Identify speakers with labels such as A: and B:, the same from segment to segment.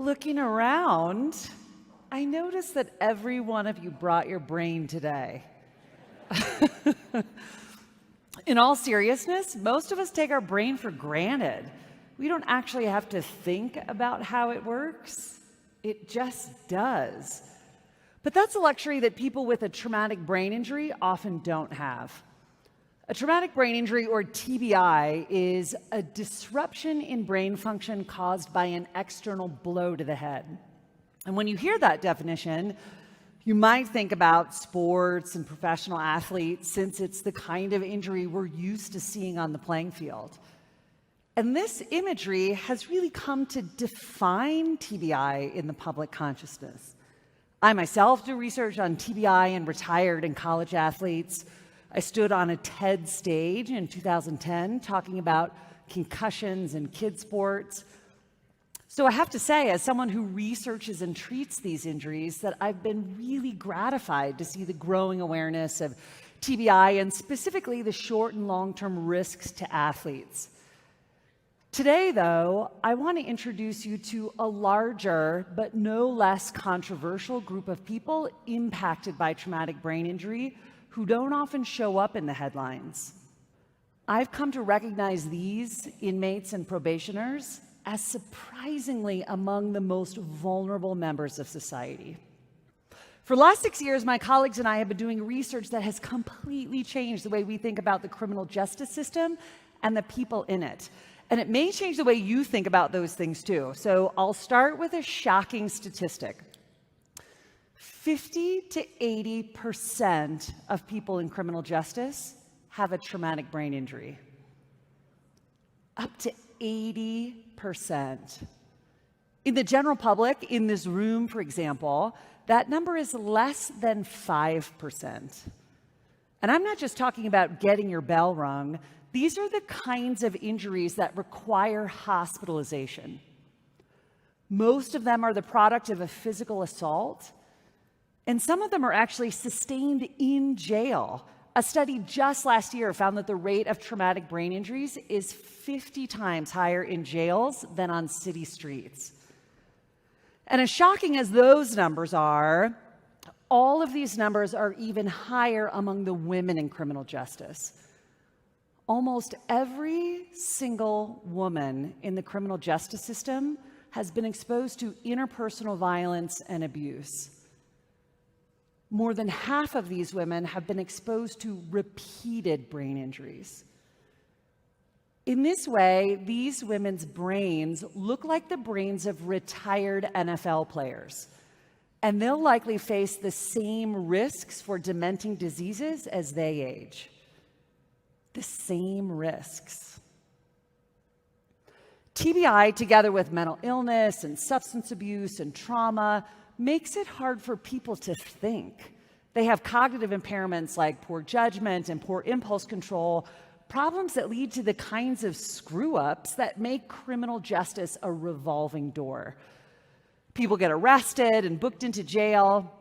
A: Looking around, I noticed that every one of you brought your brain today. In all seriousness, most of us take our brain for granted. We don't actually have to think about how it works. It just does. But that's a luxury that people with a traumatic brain injury often don't have. A traumatic brain injury, or TBI, is a disruption in brain function caused by an external blow to the head. And when you hear that definition, you might think about sports and professional athletes, since it's the kind of injury we're used to seeing on the playing field. And this imagery has really come to define TBI in the public consciousness. I myself do research on TBI and retired and college athletes. I stood on a TED stage in 2010 talking about concussions in kid sports. So I have to say, as someone who researches and treats these injuries, that I've been really gratified to see the growing awareness of TBI and specifically the short and long-term risks to athletes. Today, though, I want to introduce you to a larger but no less controversial group of people impacted by traumatic brain injury who don't often show up in the headlines. I've come to recognize these inmates and probationers as surprisingly among the most vulnerable members of society. For the last 6 years, my colleagues and I have been doing research that has completely changed the way we think about the criminal justice system and the people in it. And it may change the way you think about those things too. So I'll start with a shocking statistic. 50 to 80% of people in criminal justice have a traumatic brain injury. Up to 80%. In the general public, in this room, for example, that number is less than 5%. And I'm not just talking about getting your bell rung. These are the kinds of injuries that require hospitalization. Most of them are the product of a physical assault, and some of them are actually sustained in jail. A study just last year found that the rate of traumatic brain injuries is 50 times higher in jails than on city streets. And as shocking as those numbers are, all of these numbers are even higher among the women in criminal justice. Almost every single woman in the criminal justice system has been exposed to interpersonal violence and abuse. More than half of these women have been exposed to repeated brain injuries. In this way, these women's brains look like the brains of retired NFL players, and they'll likely face the same risks for dementing diseases as they age. The same risks. TBI, together with mental illness and substance abuse and trauma, makes it hard for people to think. They have cognitive impairments like poor judgment and poor impulse control, problems that lead to the kinds of screw-ups that make criminal justice a revolving door. People get arrested and booked into jail.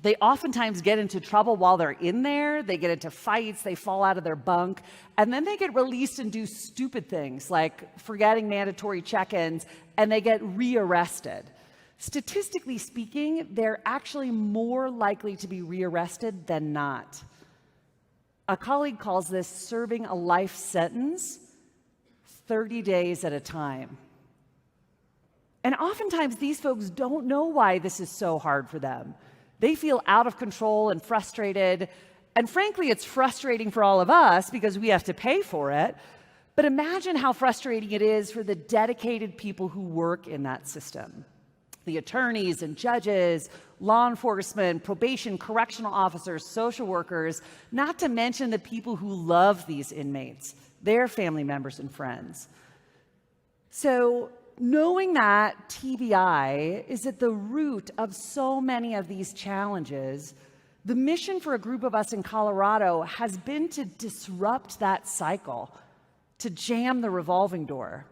A: They oftentimes get into trouble while they're in there. They get into fights, they fall out of their bunk, and then they get released and do stupid things like forgetting mandatory check-ins, and they get rearrested. Statistically speaking, they're actually more likely to be rearrested than not. A colleague calls this serving a life sentence 30 days at a time. And oftentimes these folks don't know why this is so hard for them. They feel out of control and frustrated. And frankly, it's frustrating for all of us because we have to pay for it. But imagine how frustrating it is for the dedicated people who work in that system. The attorneys and judges, law enforcement, probation, correctional officers, social workers, not to mention the people who love these inmates, their family members and friends. So, knowing that TBI is at the root of so many of these challenges, the mission for a group of us in Colorado has been to disrupt that cycle, to jam the revolving door.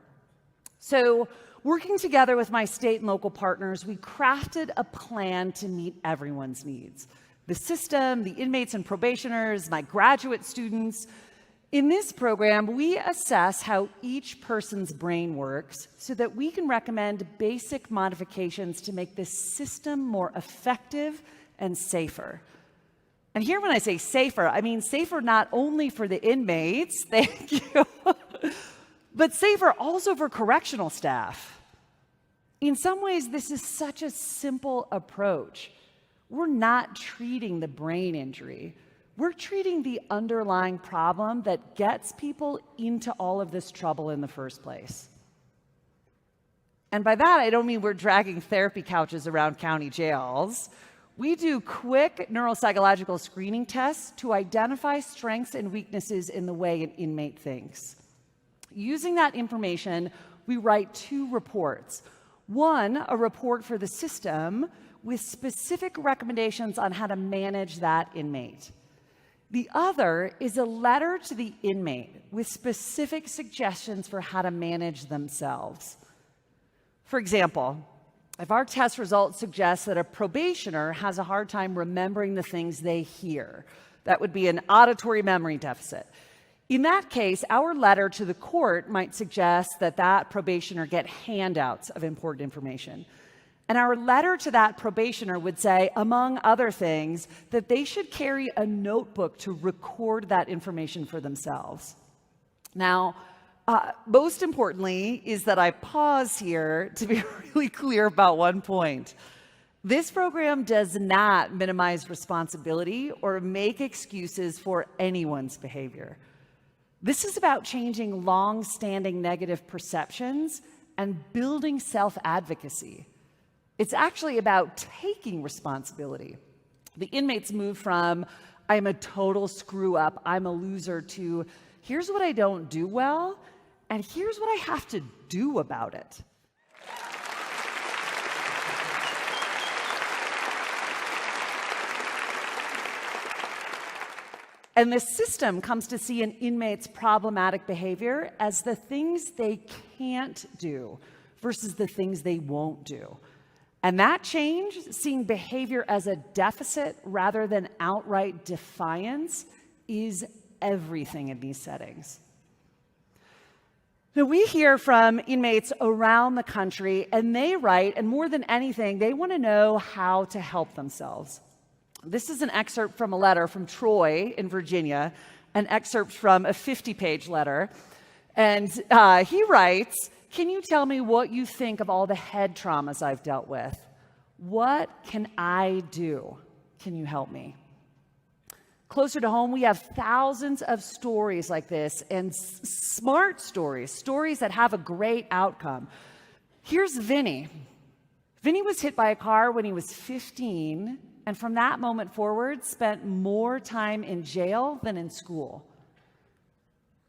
A: So, working together with my state and local partners, we crafted a plan to meet everyone's needs. The system, the inmates and probationers, my graduate students. In this program, we assess how each person's brain works so that we can recommend basic modifications to make this system more effective and safer. And here when I say safer, I mean safer not only for the inmates, thank you, but safer also for correctional staff. In some ways, this is such a simple approach. We're not treating the brain injury. We're treating the underlying problem that gets people into all of this trouble in the first place. And by that, I don't mean we're dragging therapy couches around county jails. We do quick neuropsychological screening tests to identify strengths and weaknesses in the way an inmate thinks. Using that information, we write 2 reports. One, a report for the system with specific recommendations on how to manage that inmate. The other is a letter to the inmate with specific suggestions for how to manage themselves. For example, if our test results suggest that a probationer has a hard time remembering the things they hear, that would be an auditory memory deficit. In that case, our letter to the court might suggest that that probationer get handouts of important information. And our letter to that probationer would say, among other things, that they should carry a notebook to record that information for themselves. Now, most importantly is that I pause here to be really clear about one point. This program does not minimize responsibility or make excuses for anyone's behavior. This is about changing long-standing negative perceptions and building self-advocacy. It's actually about taking responsibility. The inmates move from, I'm a total screw-up, I'm a loser, to, here's what I don't do well, and here's what I have to do about it. And the system comes to see an inmate's problematic behavior as the things they can't do versus the things they won't do. And that change, seeing behavior as a deficit rather than outright defiance, is everything in these settings. Now, we hear from inmates around the country, and they write, and more than anything, they want to know how to help themselves. This is an excerpt from a letter from Troy in Virginia, an excerpt from a 50-page letter. And he writes, can you tell me what you think of all the head traumas I've dealt with? What can I do? Can you help me? Closer to home, we have thousands of stories like this, and smart stories, stories that have a great outcome. Here's Vinny. Vinny was hit by a car when he was 15, and from that moment forward, spent more time in jail than in school.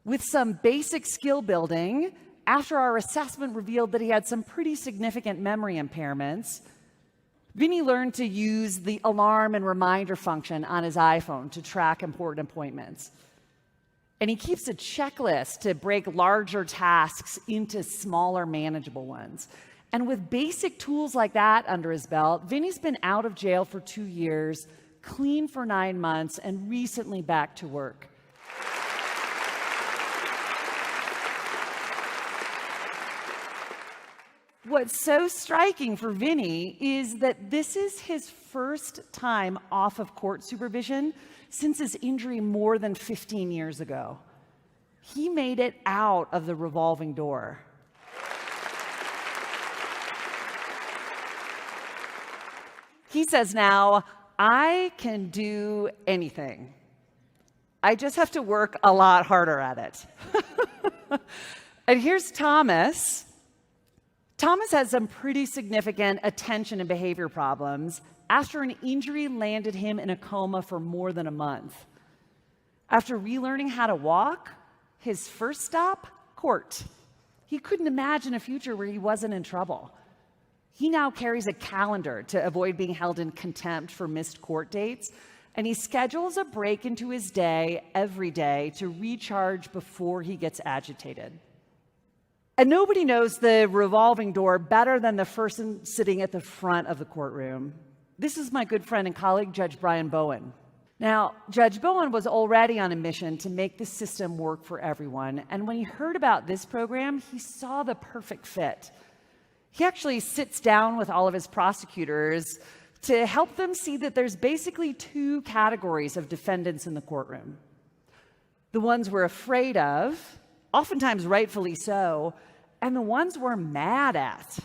A: With some basic skill building, after our assessment revealed that he had some pretty significant memory impairments, Vinny learned to use the alarm and reminder function on his iPhone to track important appointments. And he keeps a checklist to break larger tasks into smaller, manageable ones. And with basic tools like that under his belt, Vinny's been out of jail for 2 years, clean for 9 months, and recently back to work. What's so striking for Vinny is that this is his first time off of court supervision since his injury more than 15 years ago. He made it out of the revolving door. He says now, I can do anything. I just have to work a lot harder at it. And here's Thomas. Thomas has some pretty significant attention and behavior problems after an injury landed him in a coma for more than a month. After relearning how to walk, his first stop, court. He couldn't imagine a future where he wasn't in trouble. He now carries a calendar to avoid being held in contempt for missed court dates, and he schedules a break into his day every day to recharge before he gets agitated. And nobody knows the revolving door better than the person sitting at the front of the courtroom. This is my good friend and colleague, Judge Brian Bowen. Now, Judge Bowen was already on a mission to make the system work for everyone, and when he heard about this program, he saw the perfect fit. He actually sits down with all of his prosecutors to help them see that there's basically two categories of defendants in the courtroom. The ones we're afraid of, oftentimes rightfully so, and the ones we're mad at.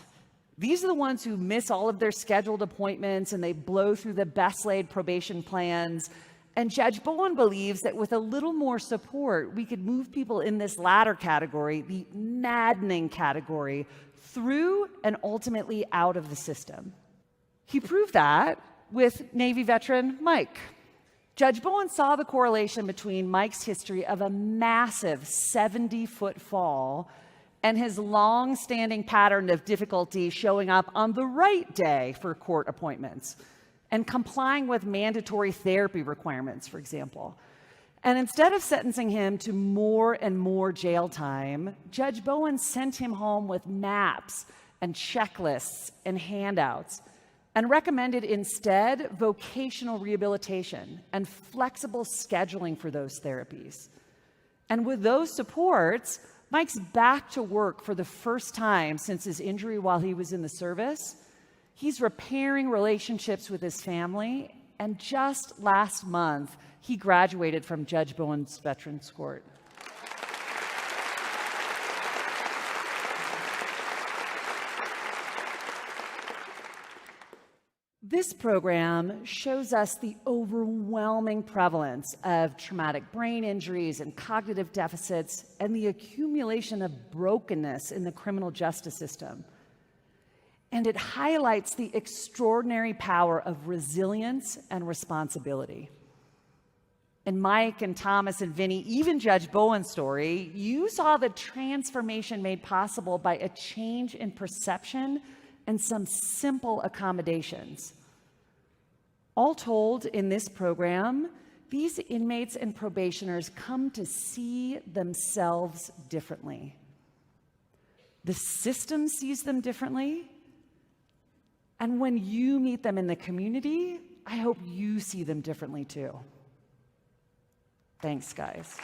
A: These are the ones who miss all of their scheduled appointments and they blow through the best-laid probation plans. And Judge Bowen believes that with a little more support, we could move people in this latter category, the maddening category, through and ultimately out of the system. He proved that with Navy veteran Mike. Judge Bowen saw the correlation between Mike's history of a massive 70-foot fall and his long-standing pattern of difficulty showing up on the right day for court appointments and complying with mandatory therapy requirements, for example. And instead of sentencing him to more and more jail time, Judge Bowen sent him home with maps and checklists and handouts and recommended instead vocational rehabilitation and flexible scheduling for those therapies. And with those supports, Mike's back to work for the first time since his injury while he was in the service. He's repairing relationships with his family, and just last month, he graduated from Judge Bowen's Veterans Court. This program shows us the overwhelming prevalence of traumatic brain injuries and cognitive deficits and the accumulation of brokenness in the criminal justice system. And it highlights the extraordinary power of resilience and responsibility. In Mike and Thomas and Vinny, even Judge Bowen's story, you saw the transformation made possible by a change in perception and some simple accommodations. All told, in this program, these inmates and probationers come to see themselves differently. The system sees them differently, and when you meet them in the community, I hope you see them differently too. Thanks, guys.